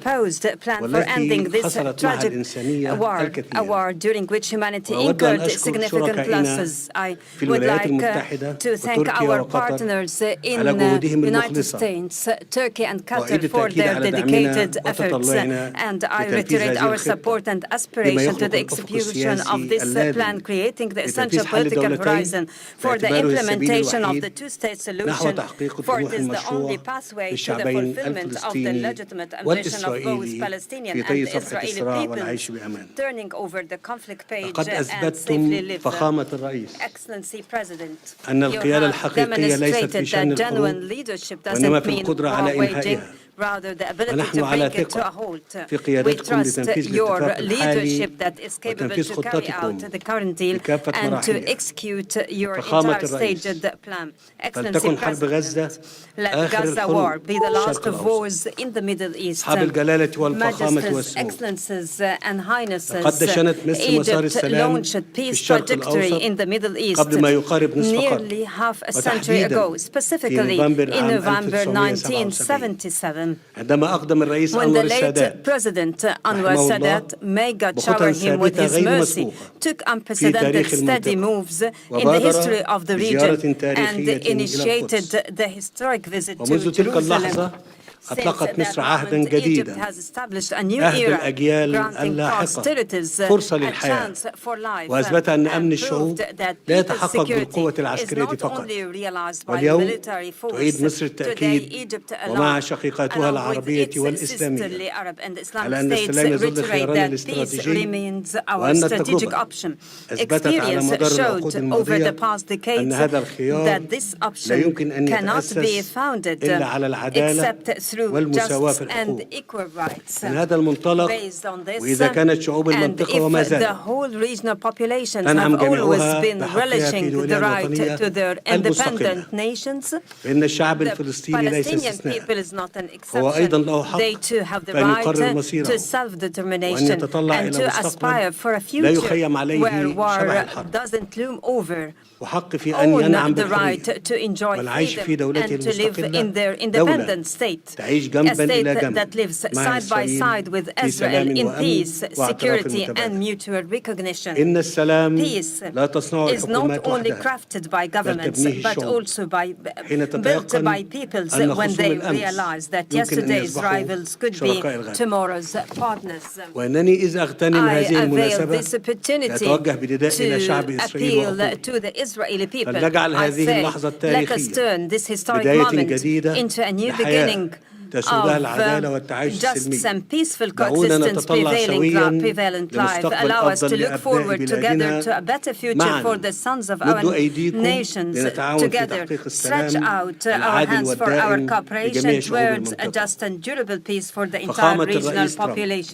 proposed plan for ending this tragic war, a war during which humanity incurred significant losses. I would like to thank our partners in the United States, Turkey and Qatar for their dedicated efforts, and I reiterate our support and aspiration to the execution of this plan, creating the essential political horizon for the implementation of the two-state solution, for it is the only pathway to the fulfillment of the legitimate ambition of both Palestinian and Israeli peoples, turning over the conflict page and safely live. Excellency President, you have demonstrated that genuine leadership doesn't mean war waging, rather the ability to bring it to a halt. We trust your leadership that is capable to carry out the current deal and to execute your entire staged plan. Excellency President, let Gaza war be the last of wars in the Middle East. Majesties, Excellencies and Highnesses, Egypt launched peace trajectory in the Middle East nearly half a century ago, specifically in November 1977. When the late President Anwar Sadat, may God shower him with his mercy, took unprecedented steady moves in the history of the region and initiated the historic visit to Jerusalem. أطلقت مصر عهداً جديداً عهد الأجيال اللاحقة فرصة للحياة وأثبت أن أمن الشعوب لا يتحقق بالقوة العسكرية فقط واليوم تعيد مصر التأكيد ومع شقيقاتها العربية والإسلامية على أن السلام يظل خيارنا الاستراتيجي وأن التجربة أثبتت على مدار العقود الماضية أن هذا الخيار لا يمكن أن يتأسس إلا على العدالة والمساواة في الحقوق. من هذا المنطلق وإذا كانت شعوب المنطقة وما زالت تنعم جميعها بحقها في دولها الوطنية المستقلة فإن الشعب الفلسطيني ليس استثناء هو أيضا له حق فأن يقرر مصيره وأن يتطلع إلى مستقبل لا يخيم عليه شبح الحرب وحق في أن ينعم بالحرية والعيش في دولته المستقلة دولة تعيش جنباً إلى جنب مع إسرائيل في سلام وأمن واعتراف متبادل. إن السلام لا تصنعه الحكومات وحدها بل تبنيه الشعوب حين تتيقن أن خصوم الأمس يمكن أن يصبحوا شركاء الغد. وأنني إذا أغتنم هذه المناسبة لأتوجه بنداء إلى شعب إسرائيل وحقوقه فلنجعل هذه اللحظة التاريخية بداية جديدة لحياة تسودها العدالة والتعايش السلمي. دعونا نتطلع سوياً لمستقبل أفضل لأبناء بلادنا معاً مد أيديكم لنتعاون في تحقيق السلام العادل والدائم لجميع شعوب المنطقة. فخامة الرئيس ترامب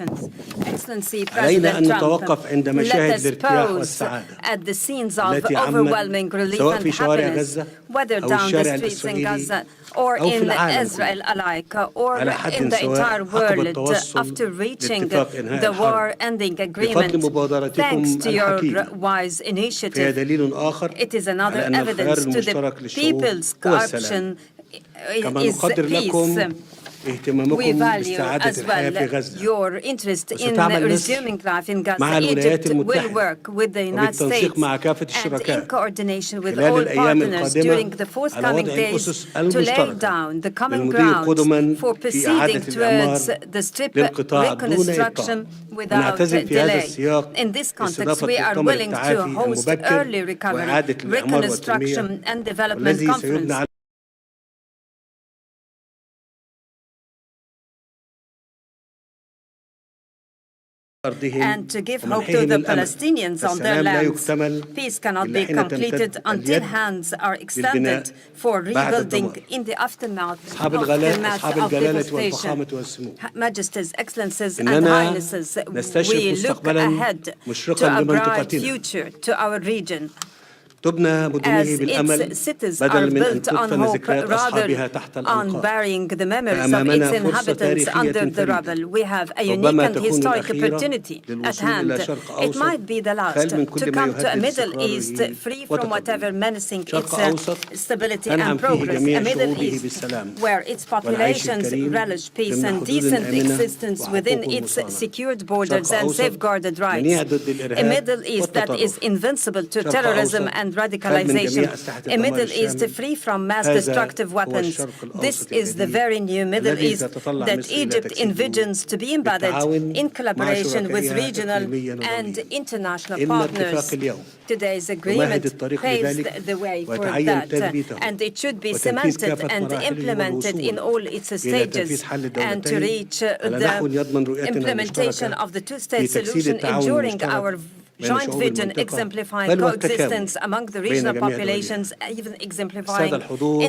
علينا أن نتوقف عند مشاهد الارتياح والسعادة التي عمت سواء في شوارع غزة أو الشارع الإسرائيلي or in Israel alike, or in the entire world, after reaching the war-ending agreement. Thanks to your wise initiative, it is another evidence to the people's corruption is peace. We value as well your interest in resuming life in Gaza. Egypt will work with the United States and in coordination with all partners during the forthcoming days to lay down the common ground for proceeding towards the strip reconstruction without delay. In this context, we are willing to host early recovery, reconstruction and development conference and to give hope to the Palestinians on their lands. Peace cannot be completed until hands are extended for rebuilding in the aftermath of devastation. Majesties, Excellencies and Highnesses, we look ahead to a bright future to our region. تبنى مدنه بالأمل بدلا من أن تدفن ذكريات أصحابها تحت الأنقاض. فأمامنا فرصة تاريخية فريدة ربما تكون الأخيرة للوصول إلى شرق أوسط خال من كل ما يهدد استقراره وتقدمه. شرق أوسط أنعم فيه جميع شعوبه بالسلام والعيش الكريم ضمن حدود آمنة وحقوق مصانة. شرق أوسط منيع ضد الإرهاب والتطرف. terrorism and radicalization, a Middle East free from mass destructive weapons. This is the very new Middle East that Egypt envisions to be embedded in collaboration with regional and international partners. Today's agreement paves the way for that, and it should be cemented and implemented in all its stages, and to reach the implementation of the two-state solution, ensuring our joint vision, exemplifying coexistence among the regional populations, even exemplifying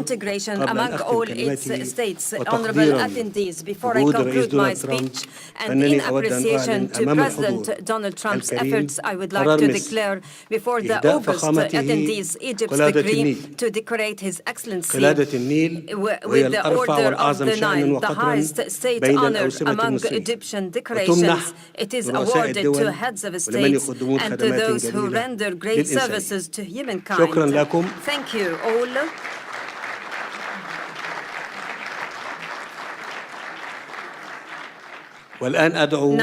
integration among all its states. Honorable attendees, before I conclude my speech, and in appreciation to President Donald Trump's efforts, I would like to declare before the August attendees Egypt's decree to decorate His Excellency with the Order of the Nile, the highest state honor among Egyptian decorations. It is awarded to heads of states and to those who render great services to humankind. Thank you all.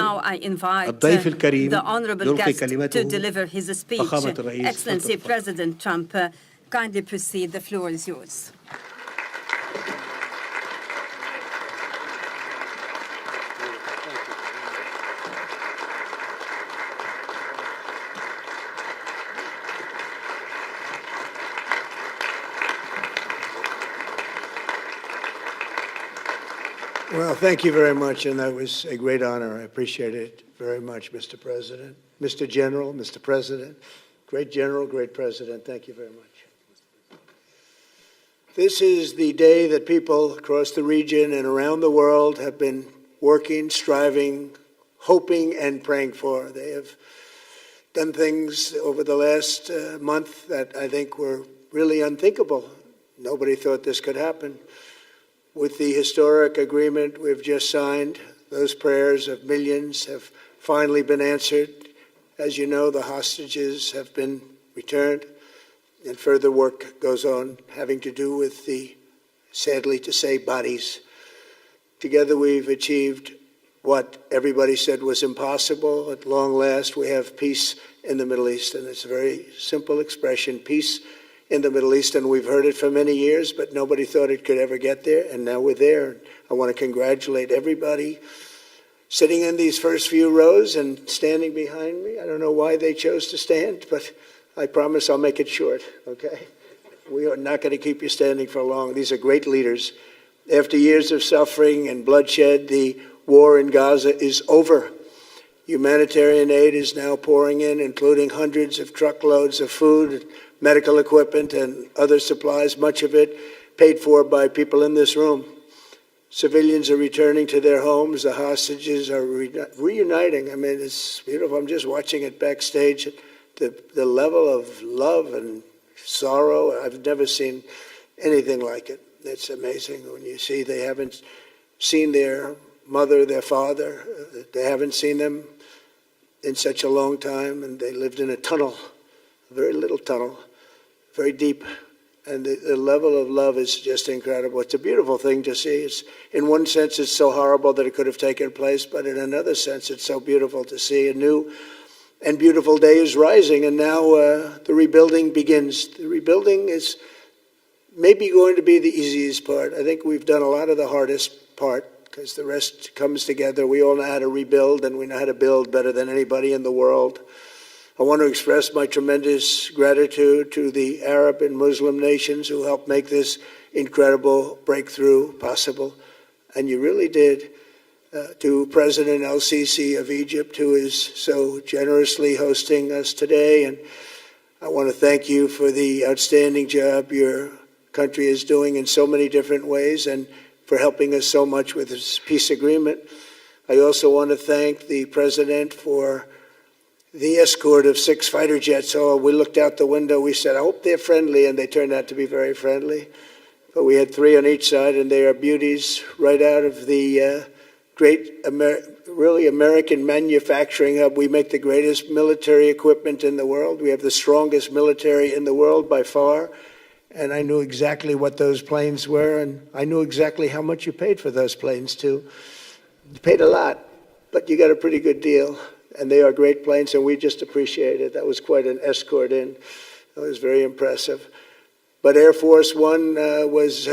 Now I invite the honorable guest to deliver his speech. Excellency President Trump, kindly proceed. The floor is yours. Well, thank you very much, and that was a great honor. I appreciate it very much, Mr. President. Mr. General, Mr. President, great General, great President, thank you very much. This is the day that people across the region and around the world have been working, striving, hoping, and praying for. They have done things over the last month that I think were really unthinkable. Nobody thought this could happen. With the historic agreement we've just signed, those prayers of millions have finally been answered. As you know, the hostages have been returned, and further work goes on having to do with the, sadly to say, bodies. Together we've achieved what everybody said was impossible. At long last, we have peace in the Middle East, and it's a very simple expression, peace in the Middle East, and we've heard it for many years, but nobody thought it could ever get there, and now we're there. I want to congratulate everybody sitting in these first few rows and standing behind me. I don't know why they chose to stand, but I promise I'll make it short, okay? We are not going to keep you standing for long. These are great leaders. After years of suffering and bloodshed, the war in Gaza is over. Humanitarian aid is now pouring in, including hundreds of truckloads of food, medical equipment, and other supplies, much of it paid for by people in this room. Civilians are returning to their homes. The hostages are reuniting. I mean, it's beautiful. I'm just watching it backstage. The level of love and sorrow, I've never seen anything like it. It's amazing when you see they haven't seen their mother, their father. They haven't seen them in such a long time, and they lived in a tunnel, a very little tunnel, very deep, and the level of love is just incredible. It's a beautiful thing to see. It's, in one sense, it's so horrible that it could have taken place, but in another sense, it's so beautiful to see. A new and beautiful day is rising, and now the rebuilding begins. The rebuilding is maybe going to be the easiest part. I think we've done a lot of the hardest part, because the rest comes together. We all know how to rebuild, and we know how to build better than anybody in the world. I want to express my tremendous gratitude to the Arab and Muslim nations who helped make this incredible breakthrough possible. And you really did. To President El-Sisi of Egypt, who is so generously hosting us today. And I want to thank you for the outstanding job your country is doing in so many different ways, and for helping us so much with this peace agreement. I also want to thank the President for the escort of 6 fighter jets. So we looked out the window. We said, I hope they're friendly, and they turned out to be very friendly. But we had 3 on each side, and they are beauties right out of the really American manufacturing hub. We make the greatest military equipment in the world. We have the strongest military in the world by far. And I knew exactly what those planes were, and I knew exactly how much you paid for those planes, too. You paid a lot, but you got a pretty good deal. And they are great planes, and we just appreciate it. That was quite an escort in. It was very impressive. But Air Force One was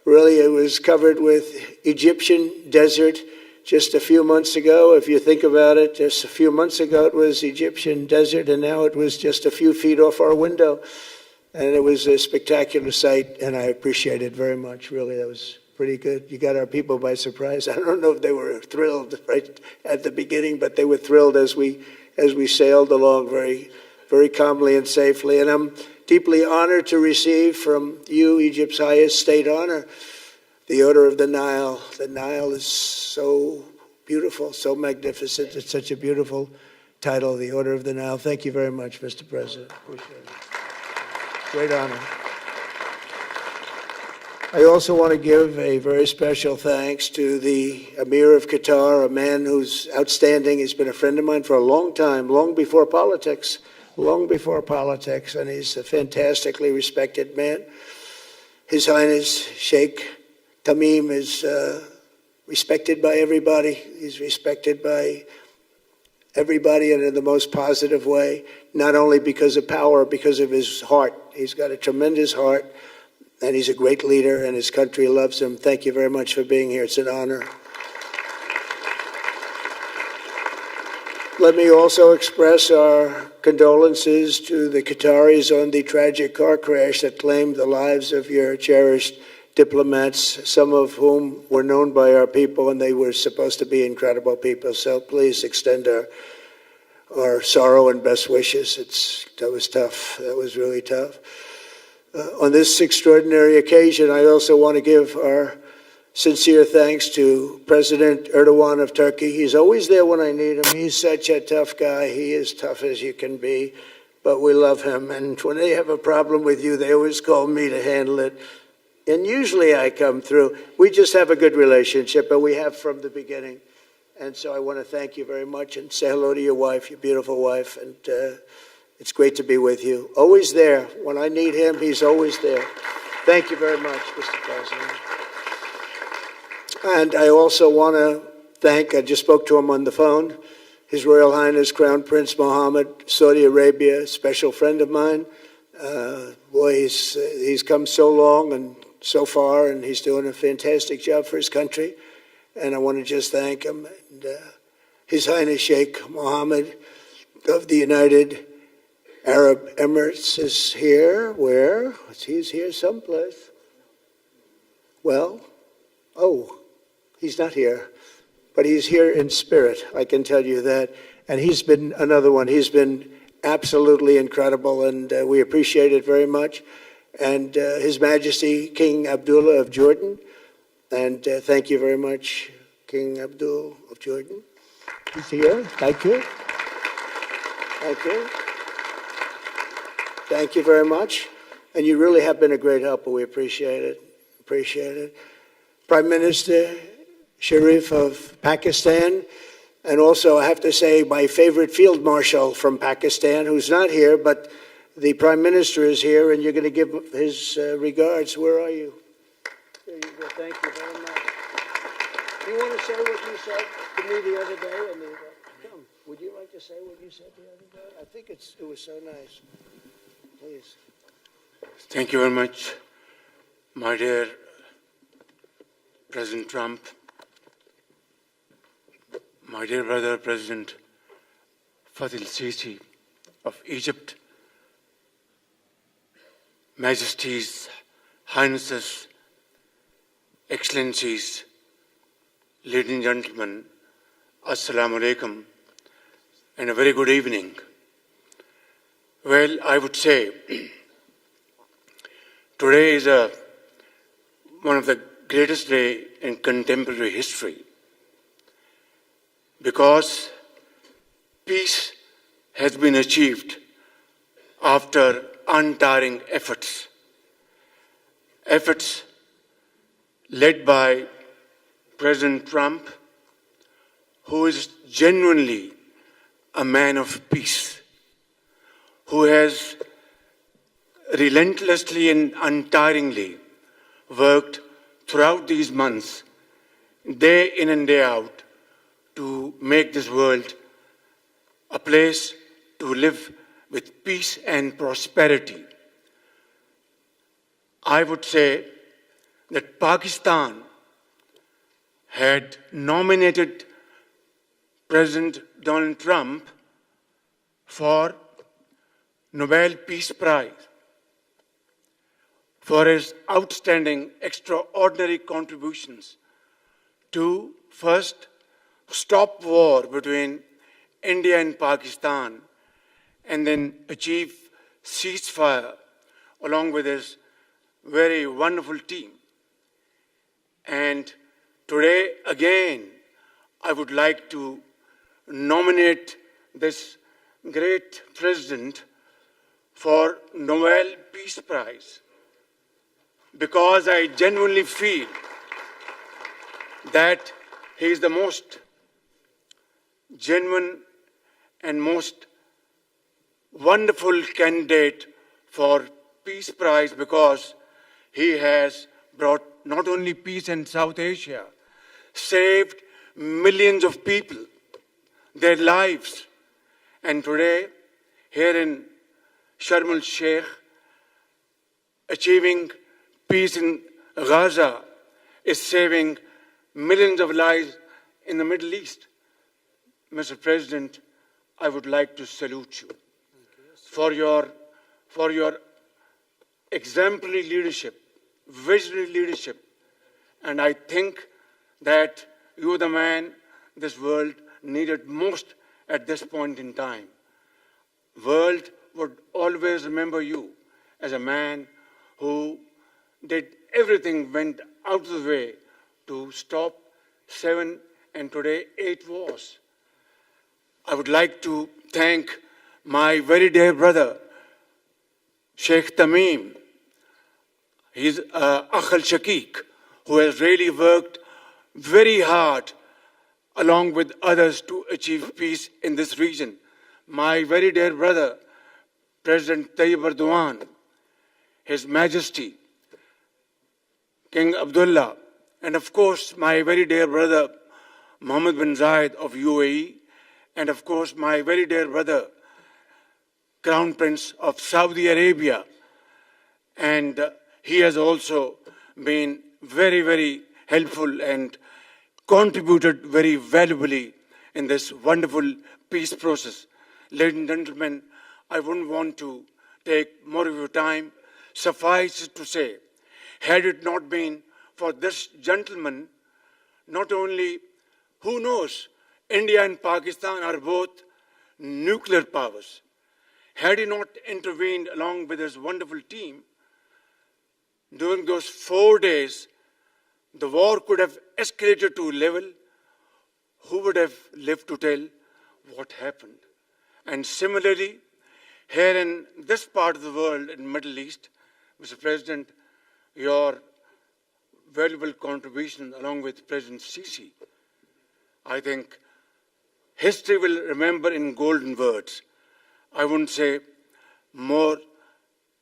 really, it was covered with Egyptian desert just a few months ago. If you think about it, just a few months ago it was Egyptian desert, and now it was just a few feet off our window. And it was a spectacular sight, and I appreciate it very much. Really, that was pretty good. You got our people by surprise. I don't know if they were thrilled right at the beginning, but they were thrilled as we sailed along very, very calmly and safely. And I'm deeply honored to receive from you, Egypt's highest state honor, the Order of the Nile. The Nile is so beautiful, so magnificent. It's such a beautiful title, the Order of the Nile. Thank you very much, Mr. President. Appreciate it. Great honor. I also want to give a very special thanks to the Emir of Qatar, a man who's outstanding. He's been a friend of mine for a long time, long before politics, and he's a fantastically respected man. His Highness Sheikh Tamim is respected by everybody. He's respected by everybody, and in the most positive way, not only because of power, because of his heart. He's got a tremendous heart, and he's a great leader, and his country loves him. Thank you very much for being here. It's an honor. Let me also express our condolences to the Qataris on the tragic car crash that claimed the lives of your cherished diplomats, some of whom were known by our people, and they were supposed to be incredible people. So please extend our sorrow and best wishes. That was tough. That was really tough. On this extraordinary occasion, I also want to give our sincere thanks to President Erdogan of Turkey. He's always there when I need him. He's such a tough guy. He is tough as you can be, but we love him. And when they have a problem with you, they always call me to handle it. And usually I come through. We just have a good relationship, and we have from the beginning. And so I want to thank you very much and say hello to your wife, your beautiful wife. And it's great to be with you. Always there. When I need him, he's always there. Thank you very much, Mr. President. And I also want to thank, I just spoke to him on the phone, His Royal Highness Crown Prince Mohammed, Saudi Arabia, a special friend of mine. Boy, he's come so long and so far, and he's doing a fantastic job for his country. And I want to just thank him. And, His Highness Sheikh Mohammed of the United Arab Emirates is here. Where? He's here someplace. Well, he's not here. But he's here in spirit, I can tell you that. And he's been another one. He's been absolutely incredible, and we appreciate it very much. And His Majesty King Abdullah of Jordan. And thank you very much, King Abdullah of Jordan. He's here. Thank you. Thank you. Thank you very much. And you really have been a great help. We appreciate it. Appreciate it. Prime Minister Sharif of Pakistan. And also, I have to say, my favorite field marshal from Pakistan, who's not here, but the Prime Minister is here, and you're going to give his regards. Where are you? There you go. Thank you very much. Do you want to say what you said to me the other day? Come, would you like to say what you said the other day? I think it was so nice. Please. Thank you very much, my dear President Trump, my dear brother, President Faisal Sisi of Egypt, Majesties, Highnesses, Excellencies, ladies and gentlemen, Assalamu alaikum, and a very good evening. Well, I would say today is one of the greatest days in contemporary history, because peace has been achieved after untiring efforts. Efforts led by President Trump, who is genuinely a man of peace, who has relentlessly and untiringly worked throughout these months, day in and day out, to make this world a place to live with peace and prosperity. I would say that Pakistan had nominated President Donald Trump for Nobel Peace Prize for his outstanding, extraordinary contributions to first stop war between India and Pakistan and then achieve ceasefire along with his very wonderful team. And today, again, I would like to nominate this great president for Nobel Peace Prize because I genuinely feel that he is the most genuine and most wonderful candidate for Peace Prize because he has brought not only peace in South Asia, saved millions of people, their lives. And today, here in Sharm El-Sheikh, achieving peace in Gaza is saving millions of lives in the Middle East. Mr. President, I would like to salute you for your exemplary leadership, visionary leadership. And I think that you're the man this world needed most at this point in time. World would always remember you as a man who did everything, went out of the way to stop 7 and today 8 wars. I would like to thank my very dear brother, Sheikh Tamim. He's Akh al-Shaqiq, who has really worked very hard along with others to achieve peace in this region. My very dear brother, President Tayyip Erdogan, His Majesty, King Abdullah, and of course, my very dear brother, Mohammed bin Zayed of UAE, and of course, my very dear brother, Crown Prince of Saudi Arabia. And he has also been very, very helpful and contributed very valuably in this wonderful peace process. Ladies and gentlemen, I wouldn't want to take more of your time. Suffice it to say, had it not been for this gentleman, not only, who knows, India and Pakistan are both nuclear powers. Had he not intervened along with his wonderful team, during those 4 days, the war could have escalated to a level. Who would have lived to tell what happened? And similarly, here in this part of the world, in the Middle East, Mr. President, your valuable contribution along with President Sisi, I think history will remember in golden words. I wouldn't say more,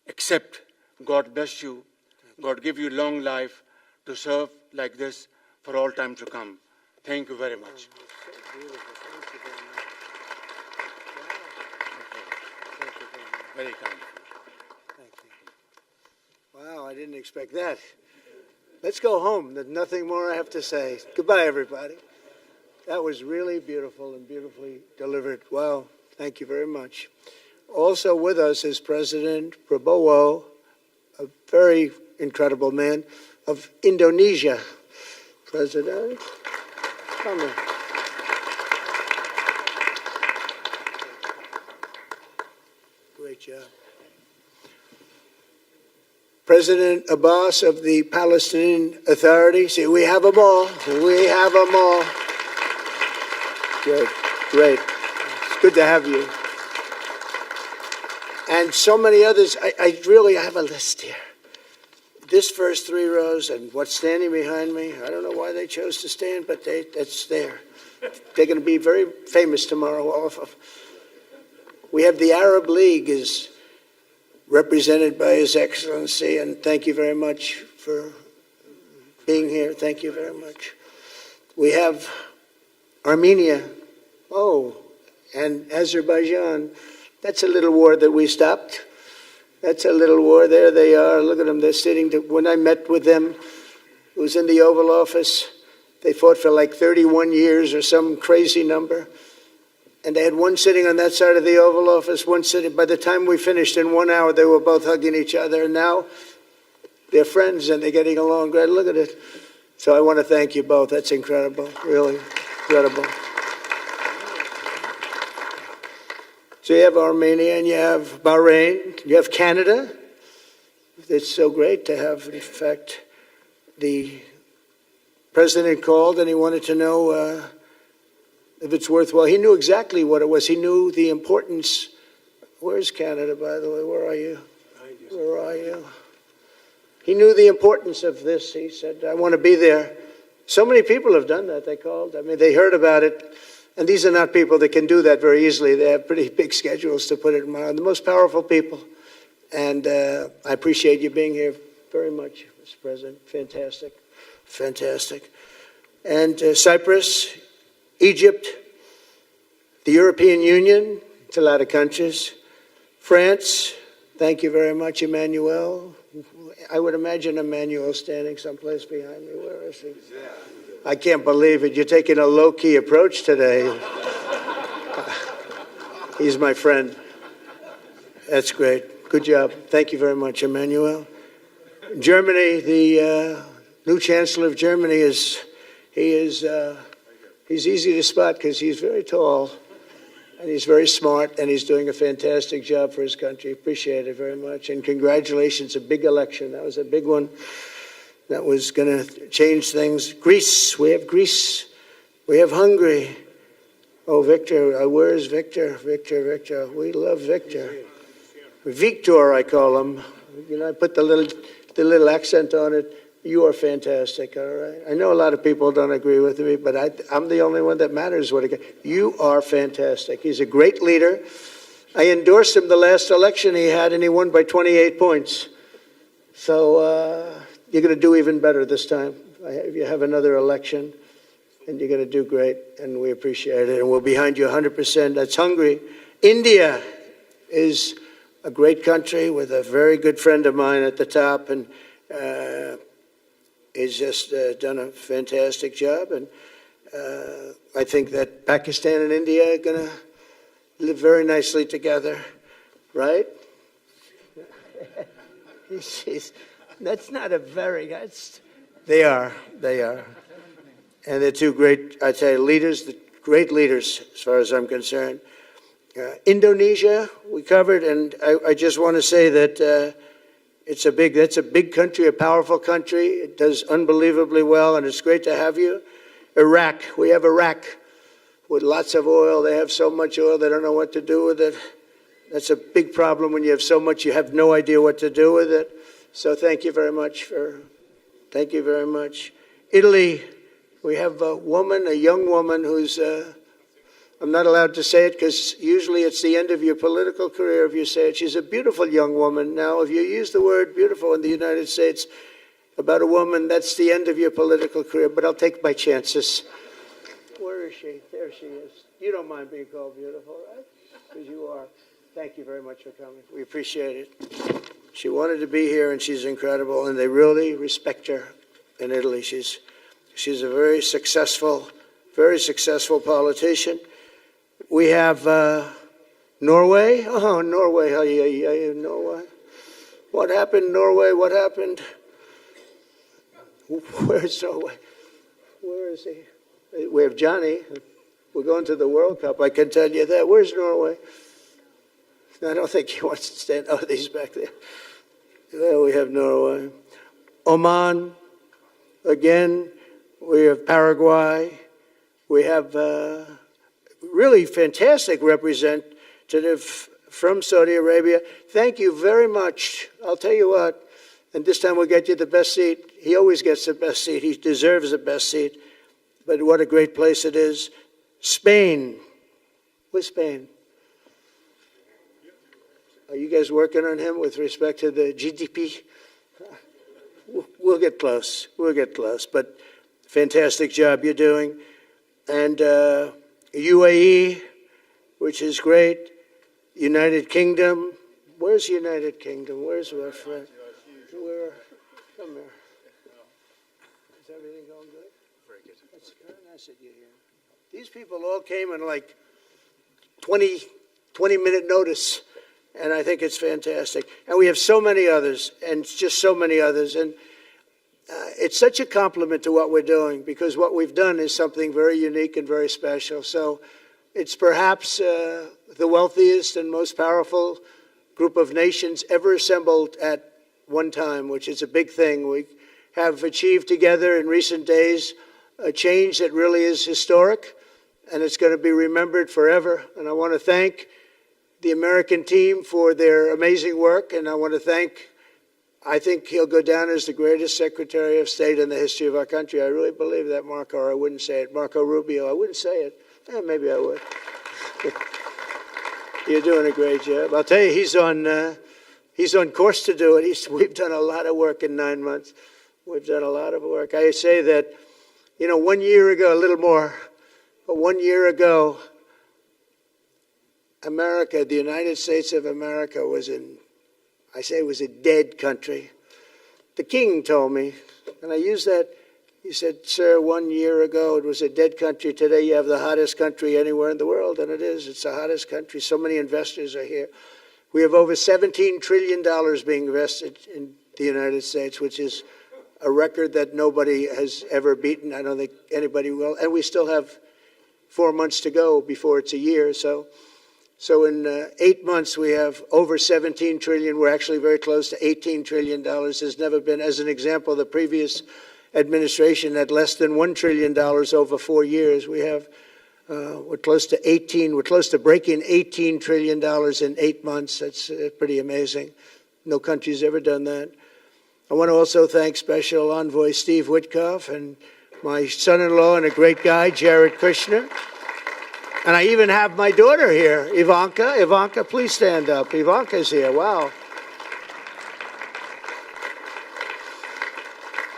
except God bless you, God give you long life to serve like this for all time to come. Thank you very much. Very kind. Thank you. Wow, I didn't expect that. Let's go home. There's nothing more I have to say. Goodbye, everybody. That was really beautiful and beautifully delivered. Wow, thank you very much. Also with us is President Prabowo, a very incredible man of Indonesia. President, come on. Great job. President Abbas of the Palestinian Authority. See, we have them all. We have them all. Good, great. It's good to have you. and so many others. I really have a list here. This first 3 rows and what's standing behind me, I don't know why they chose to stand, but that's there. They're going to be very famous tomorrow, all of them. We have the Arab League is represented by His Excellency, and thank you very much for being here. Thank you very much. We have Armenia, and Azerbaijan. That's a little war that we stopped. That's a little war. There they are. Look at them. They're sitting. When I met with them, it was in the Oval Office. They fought for like 31 years or some crazy number. And they had one sitting on that side of the Oval Office, one sitting. By the time we finished, in 1 hour, they were both hugging each other. And now they're friends and they're getting along great. Look at it. So I want to thank you both. That's incredible. Really incredible. So you have Armenia and you have Bahrain, you have Canada. It's so great to have, in fact, the president called and he wanted to know if it's worthwhile. He knew exactly what it was. He knew the importance. Where's Canada, by the way? Where are you? Where are you? He knew the importance of this. He said, I want to be there. So many people have done that, they called. I mean, they heard about it. And these are not people that can do that very easily. They have pretty big schedules to put it on. The most powerful people. And I appreciate you being here very much, Mr. President. Fantastic. Fantastic. And Cyprus, Egypt, the European Union, it's a lot of countries. France, thank you very much, Emmanuel. I would imagine Emmanuel standing someplace behind me. Where is he? I can't believe it. You're taking a low-key approach today. He's my friend. That's great. Good job. Thank you very much, Emmanuel. Germany, the new Chancellor of Germany he's easy to spot because he's very tall and he's very smart and he's doing a fantastic job for his country. Appreciate it very much. And congratulations, a big election. That was a big one. That was going to change things. Greece, we have Greece. We have Hungary. Oh, Victor, where is Victor? Victor. We love Victor. Victor, I call him. You know, I put the little accent on it. You are fantastic, all right? I know a lot of people don't agree with me, but I'm the only one that matters. You are fantastic. He's a great leader. I endorsed him the last election he had, and he won by 28 points. So you're going to do even better this time. You have another election, and you're going to do great, and we appreciate it. And we're behind you 100%. That's Hungary. India is a great country with a very good friend of mine at the top, and he's just done a fantastic job. And I think that Pakistan and India are going to live very nicely together, right? That's not a very, they are. And they're two great, I'd say, leaders, great leaders as far as I'm concerned. Indonesia, we covered, and I just want to say that that's a big country, a powerful country. It does unbelievably well, and it's great to have you. Iraq, we have Iraq with lots of oil. They have so much oil, they don't know what to do with it. That's a big problem when you have so much, you have no idea what to do with it. So thank you very much. Thank you very much. Italy, we have a young woman who's, I'm not allowed to say it because usually it's the end of your political career if you say it. She's a beautiful young woman. Now, if you use the word beautiful in the United States about a woman, that's the end of your political career, but I'll take my chances. Where is she? There she is. You don't mind being called beautiful, right? Because you are. Thank you very much for coming. We appreciate it. She wanted to be here, and she's incredible, and they really respect her in Italy. She's a very successful politician. We have Norway. Oh, Norway. Norway. What happened, Norway? What happened? Where's Norway? Where is he? We have Johnny. We're going to the World Cup. I can tell you that. Where's Norway? I don't think he wants to stand. Oh, he's back there. There we have Norway. Oman. Again, we have Paraguay. We have really fantastic representative from Saudi Arabia. Thank you very much. I'll tell you what, and this time we'll get you the best seat. He always gets the best seat. He deserves the best seat. But what a great place it is. Spain. Where's Spain? Are you guys working on him with respect to the GDP? We'll get close. We'll get close. But fantastic job you're doing. And UAE, which is great. United Kingdom. Where's United Kingdom? Where's our friend? Where? Come here. Is everything going good? Very good. That's very nice that you're here. These people all came in like 20-minute notice. And I think it's fantastic. And we have so many others, and just so many others. And it's such a compliment to what we're doing, because what we've done is something very unique and very special. So it's perhaps the wealthiest and most powerful group of nations ever assembled at one time, which is a big thing. We have achieved together in recent days a change that really is historic, and it's going to be remembered forever. And I want to thank the American team for their amazing work, and I want to thank, I think he'll go down as the greatest Secretary of State in the history of our country. I really believe that, Marco, or I wouldn't say it. Marco Rubio, I wouldn't say it. Maybe I would. You're doing a great job. I'll tell you, he's on course to do it. We've done a lot of work in 9 months. We've done a lot of work. I say that, 1 year ago, a little more, but 1 year ago, America, the United States of America was a dead country. The king told me, and I use that, he said, sir, 1 year ago it was a dead country. Today you have the hottest country anywhere in the world, and it is. It's the hottest country. So many investors are here. We have over $17 trillion being invested in the United States, which is a record that nobody has ever beaten. I don't think anybody will. And we still have 4 months to go before it's a year. So in 8 months, we have over 17 trillion. We're actually very close to $18 trillion. There's never been, as an example, the previous administration had less than $1 trillion over 4 years. We have, we're close to breaking $18 trillion in 8 months. That's pretty amazing. No country's ever done that. I want to also thank Special Envoy Steve Witkoff and my son-in-law and a great guy, Jared Kushner. And I even have my daughter here, Ivanka. Ivanka, please stand up. Ivanka's here. Wow.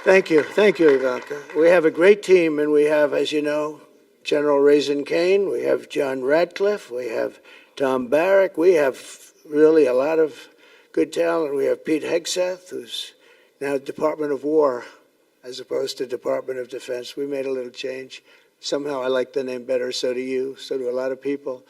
Thank you. Thank you, Ivanka. We have a great team, and we have, as you know, General Raisin Kane. We have John Radcliffe. We have Tom Barrack. We have really a lot of good talent. We have Pete Hegseth, who's now Department of War as opposed to Department of Defense. We made a little change. Somehow I like the name better, so do you, so do a lot of people.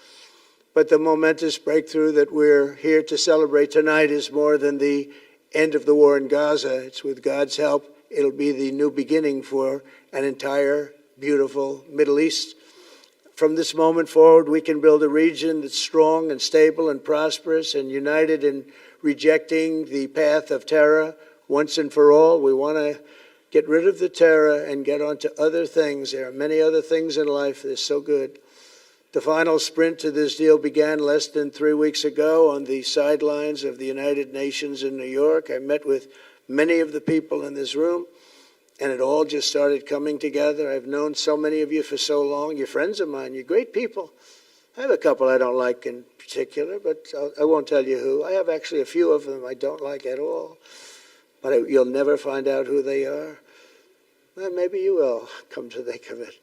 But the momentous breakthrough that we're here to celebrate tonight is more than the end of the war in Gaza. It's with God's help, it'll be the new beginning for an entire beautiful Middle East. From this moment forward, we can build a region that's strong and stable and prosperous and united in rejecting the path of terror once and for all. We want to get rid of the terror and get on to other things. There are many other things in life that are so good. The final sprint to this deal began less than 3 weeks ago on the sidelines of the United Nations in New York. I met with many of the people in this room, and it all just started coming together. I've known so many of you for so long. You're friends of mine. You're great people. I have a couple I don't like in particular, but I won't tell you who. I have actually a few of them I don't like at all. But you'll never find out who they are. Well, maybe you will, come to think of it.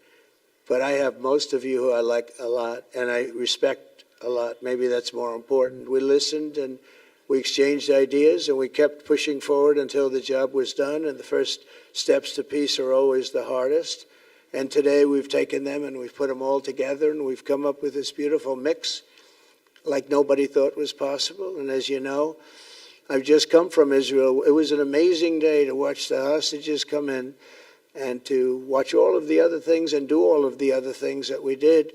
But I have most of you who I like a lot, and I respect a lot. Maybe that's more important. We listened, and we exchanged ideas, and we kept pushing forward until the job was done. And the first steps to peace are always the hardest. And today we've taken them, and we've put them all together, and we've come up with this beautiful mix like nobody thought was possible. And as you know, I've just come from Israel. It was an amazing day to watch the hostages come in and to watch all of the other things and do all of the other things that we did.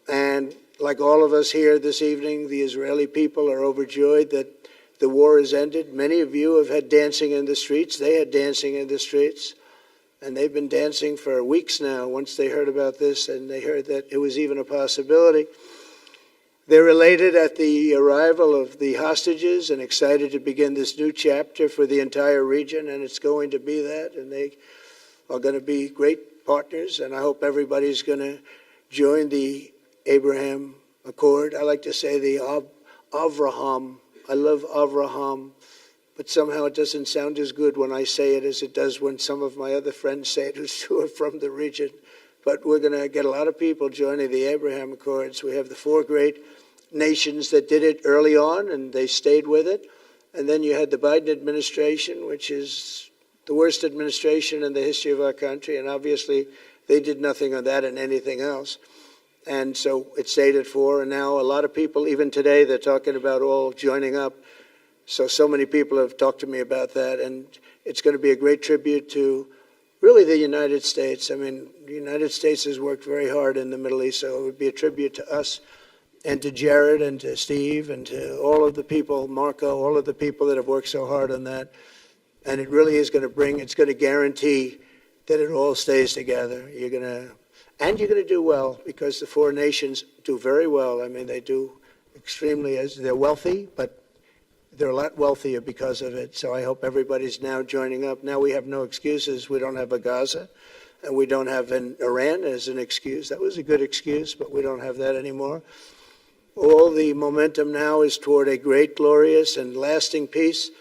And like all of us here this evening, the Israeli people are overjoyed that the war has ended. Many of you have had dancing in the streets. They had dancing in the streets. And they've been dancing for weeks now once they heard about this and they heard that it was even a possibility. They're elated at the arrival of the hostages and excited to begin this new chapter for the entire region, and it's going to be that, and they are going to be great partners, and I hope everybody's going to join the Abraham Accord. I like to say the Avraham. I love Avraham, but somehow it doesn't sound as good when I say it as it does when some of my other friends say it who are from the region. But we're going to get a lot of people joining the Abraham Accords. We have the 4 great nations that did it early on, and they stayed with it. And then you had the Biden administration, which is the worst administration in the history of our country, and obviously they did nothing on that and anything else. And so it stayed at 4, and now a lot of people, even today, they're talking about all joining up. So many people have talked to me about that, and it's going to be a great tribute to really the United States. I mean, the United States has worked very hard in the Middle East, so it would be a tribute to us and to Jared and to Steve and to all of the people, Marco, all of the people that have worked so hard on that. And it really is going to it's going to guarantee that it all stays together. You're going to do well, because the 4 nations do very well. I mean, they do extremely, as they're wealthy, but they're a lot wealthier because of it. So I hope everybody's now joining up. Now we have no excuses. We don't have a Gaza, and we don't have an Iran as an excuse. That was a good excuse, but we don't have that anymore. All the momentum now is toward a great, glorious, and lasting peace.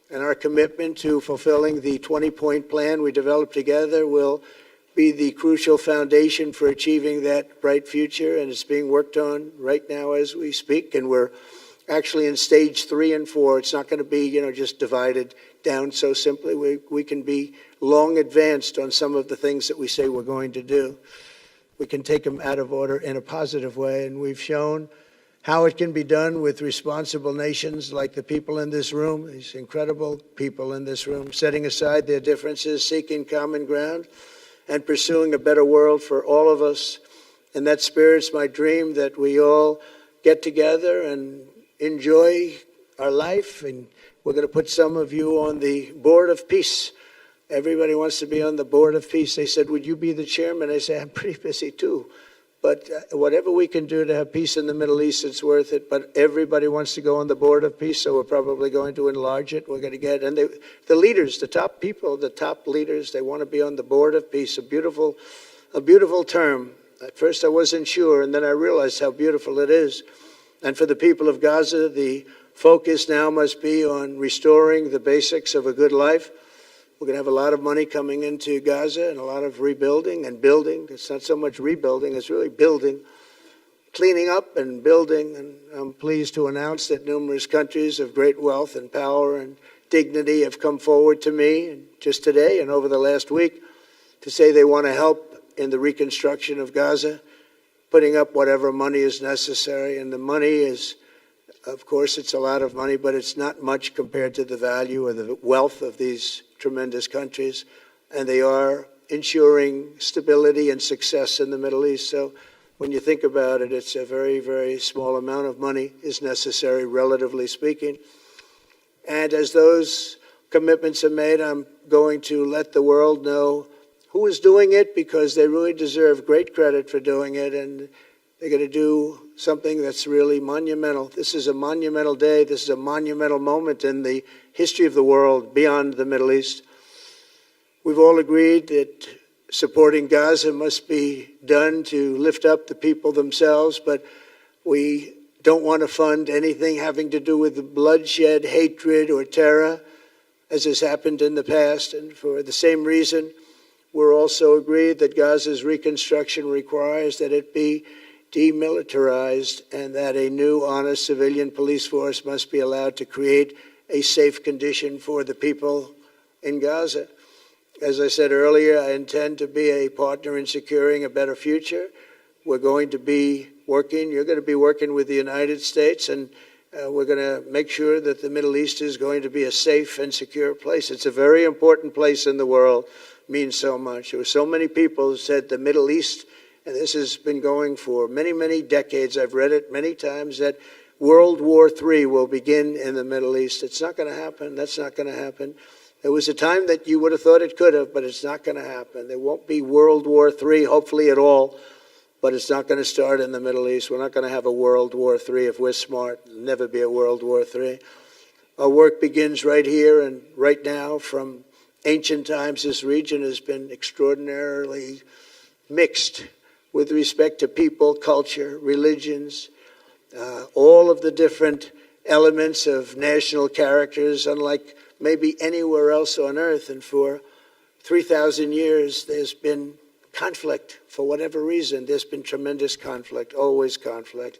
And our commitment to fulfilling the 20-point plan we developed together will be the crucial foundation for achieving that bright future. And it's being worked on right now as we speak. And we're actually in stage 3 and 4. It's not going to be, just divided down so simply. We can be long advanced on some of the things that we say we're going to do. We can take them out of order in a positive way. And we've shown how it can be done with responsible nations like the people in this room, these incredible people in this room, setting aside their differences, seeking common ground, and pursuing a better world for all of us. And that spirit's my dream, that we all get together and enjoy our life. And we're going to put some of you on the Board of Peace. Everybody wants to be on the Board of Peace. They said, would you be the chairman? I say, I'm pretty busy too. But whatever we can do to have peace in the Middle East, it's worth it. But everybody wants to go on the Board of Peace, so we're probably going to enlarge it. We're going to get, and the leaders, the top people, the top leaders, they want to be on the Board of Peace. A beautiful term. At first I wasn't sure, and then I realized how beautiful it is. And for the people of Gaza, the focus now must be on restoring the basics of a good life. We're going to have a lot of money coming into Gaza and a lot of rebuilding and building. It's not so much rebuilding, it's really building, cleaning up and building. And I'm pleased to announce that numerous countries of great wealth and power and dignity have come forward to me just today and over the last week to say they want to help in the reconstruction of Gaza, putting up whatever money is necessary. And the money is, of course, it's a lot of money, but it's not much compared to the value or the wealth of these tremendous countries, and they are ensuring stability and success in the Middle East. So when you think about it, it's a very, very small amount of money is necessary, relatively speaking. And as those commitments are made, I'm going to let the world know who is doing it, because they really deserve great credit for doing it, and they're going to do something that's really monumental. This is a monumental day. This is a monumental moment in the history of the world beyond the Middle East. We've all agreed that supporting Gaza must be done to lift up the people themselves, but we don't want to fund anything having to do with bloodshed, hatred, or terror, as has happened in the past. And for the same reason, we're also agreed that Gaza's reconstruction requires that it be demilitarized and that a new, honest civilian police force must be allowed to create a safe condition for the people in Gaza. As I said earlier, I intend to be a partner in securing a better future. We're going to be working, you're going to be working with the United States, and we're going to make sure that the Middle East is going to be a safe and secure place. It's a very important place in the world, means so much. There were so many people who said the Middle East, and this has been going for many, many decades. I've read it many times, that World War III will begin in the Middle East. It's not going to happen. That's not going to happen. There was a time that you would have thought it could have, but it's not going to happen. There won't be World War III, hopefully, at all. but it's not going to start in the Middle East. We're not going to have a World War III if we're smart. There'll never be a World War III. Our work begins right here and right now. From ancient times, this region has been extraordinarily mixed with respect to people, culture, religions, all of the different elements of national characters, unlike maybe anywhere else on earth. And for 3,000 years, there's been conflict. For whatever reason, there's been tremendous conflict, always conflict.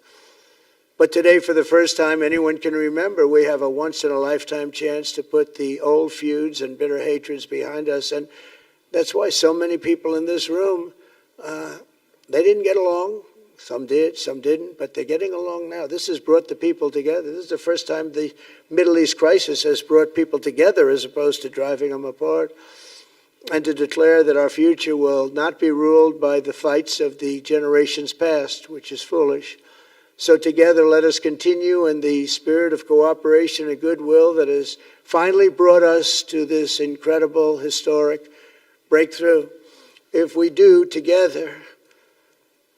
But today, for the first time anyone can remember, we have a once-in-a-lifetime chance to put the old feuds and bitter hatreds behind us. And that's why so many people in this room, they didn't get along. Some did, some didn't, but they're getting along now. This has brought the people together. This is the first time the Middle East crisis has brought people together as opposed to driving them apart. And to declare that our future will not be ruled by the fights of the generations past, which is foolish. So together, let us continue in the spirit of cooperation and goodwill that has finally brought us to this incredible, historic breakthrough. If we do, together,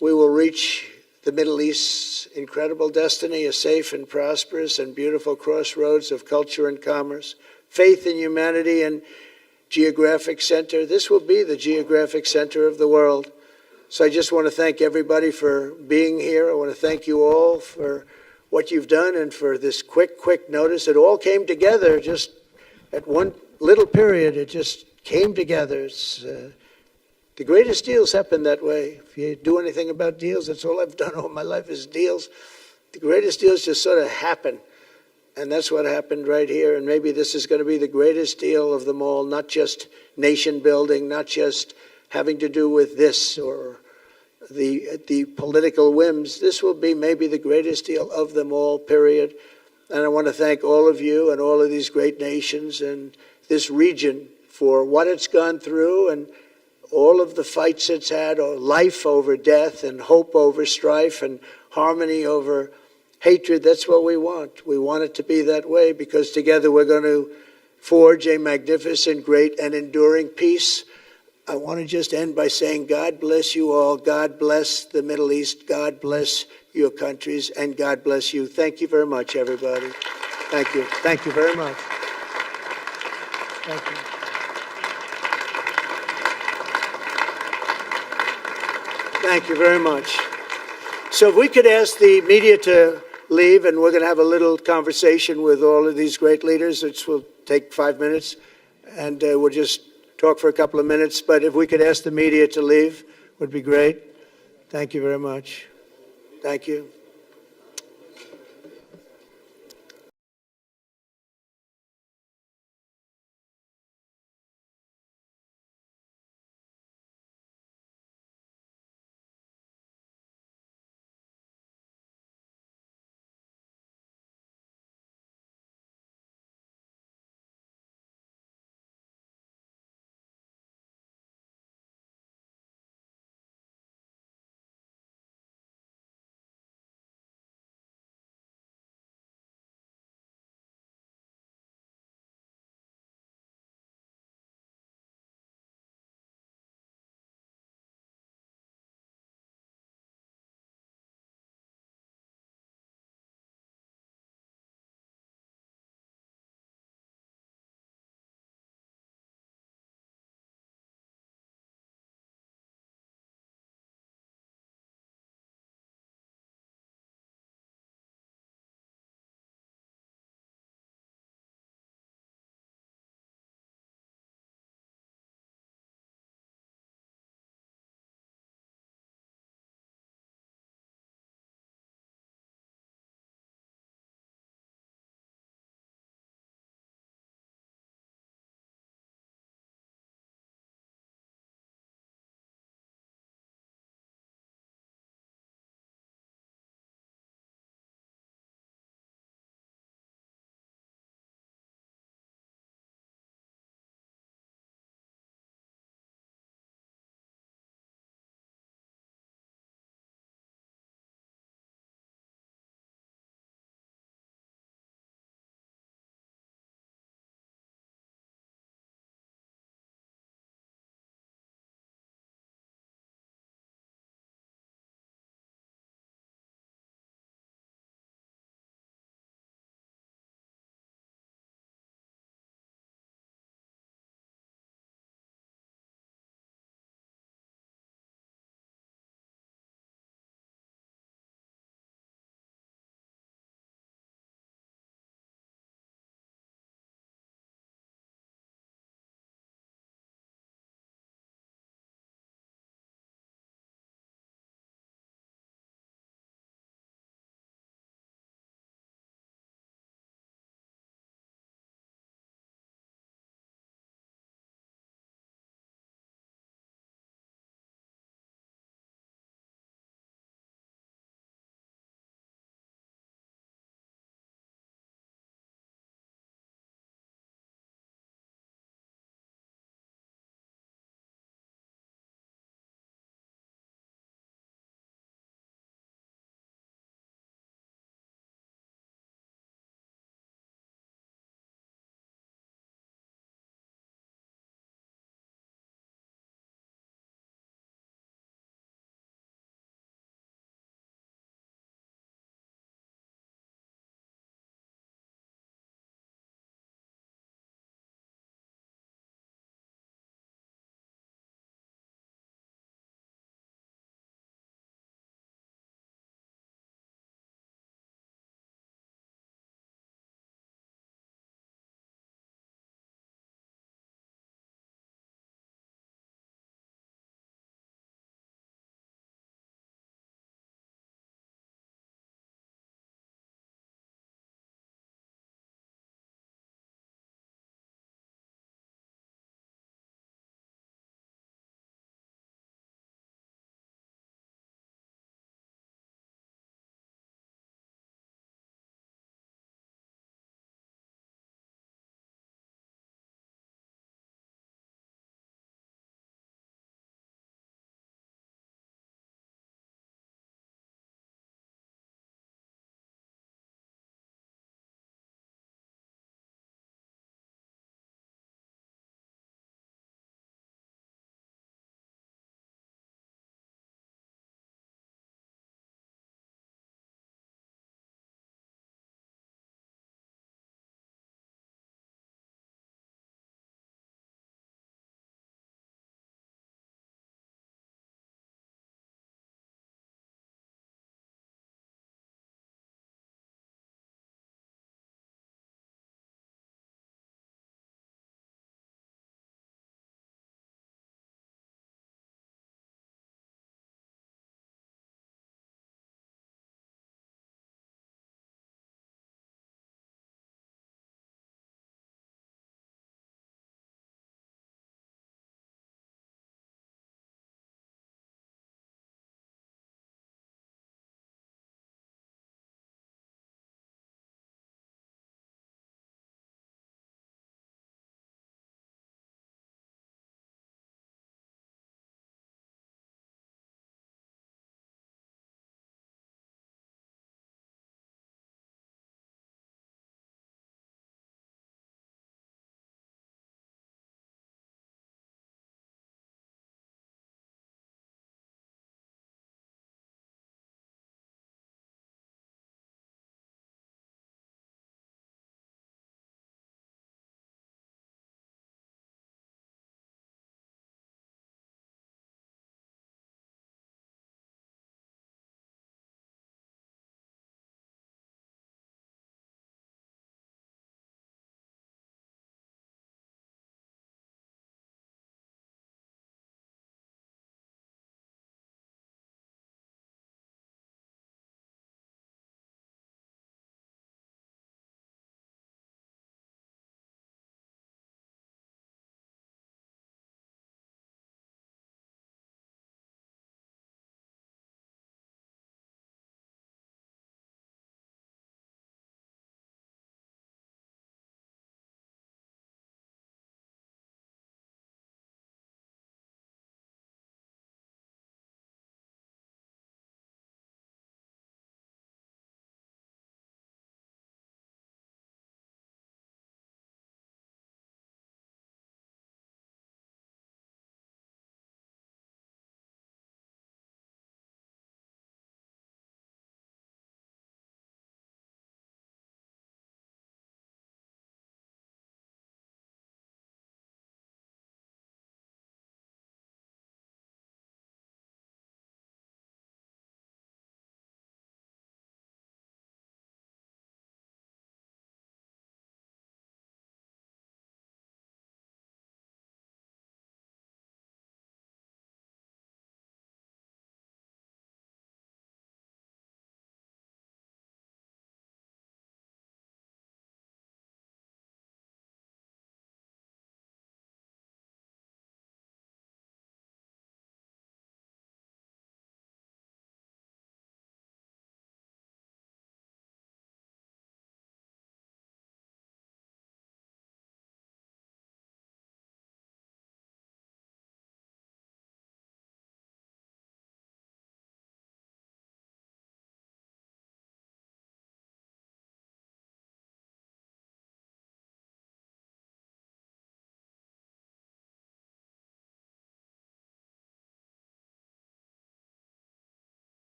we will reach the Middle East's incredible destiny, a safe and prosperous and beautiful crossroads of culture and commerce, faith in humanity and geographic center. This will be the geographic center of the world. So I just want to thank everybody for being here. I want to thank you all for what you've done and for this quick notice. It all came together just at one little period. It just came together. It's, the greatest deals happen that way. If you do anything about deals, that's all I've done all my life is deals. The greatest deals just sort of happen. And that's what happened right here. And maybe this is going to be the greatest deal of them all, not just nation building, not just having to do with this or the political whims. This will be maybe the greatest deal of them all, period. And I want to thank all of you and all of these great nations and this region for what it's gone through and all of the fights it's had, or life over death and hope over strife and harmony over hatred. That's what we want. We want it to be that way because together we're going to forge a magnificent, great, and enduring peace. I want to just end by saying God bless you all. God bless the Middle East. God bless your countries. And God bless you. Thank you very much, everybody. Thank you. Thank you very much. Thank you. Thank you very much. So if we could ask the media to leave, and we're going to have a little conversation with all of these great leaders, which will take 5 minutes, and we'll just talk for a couple of minutes. But if we could ask the media to leave, would be great. Thank you very much. Thank you.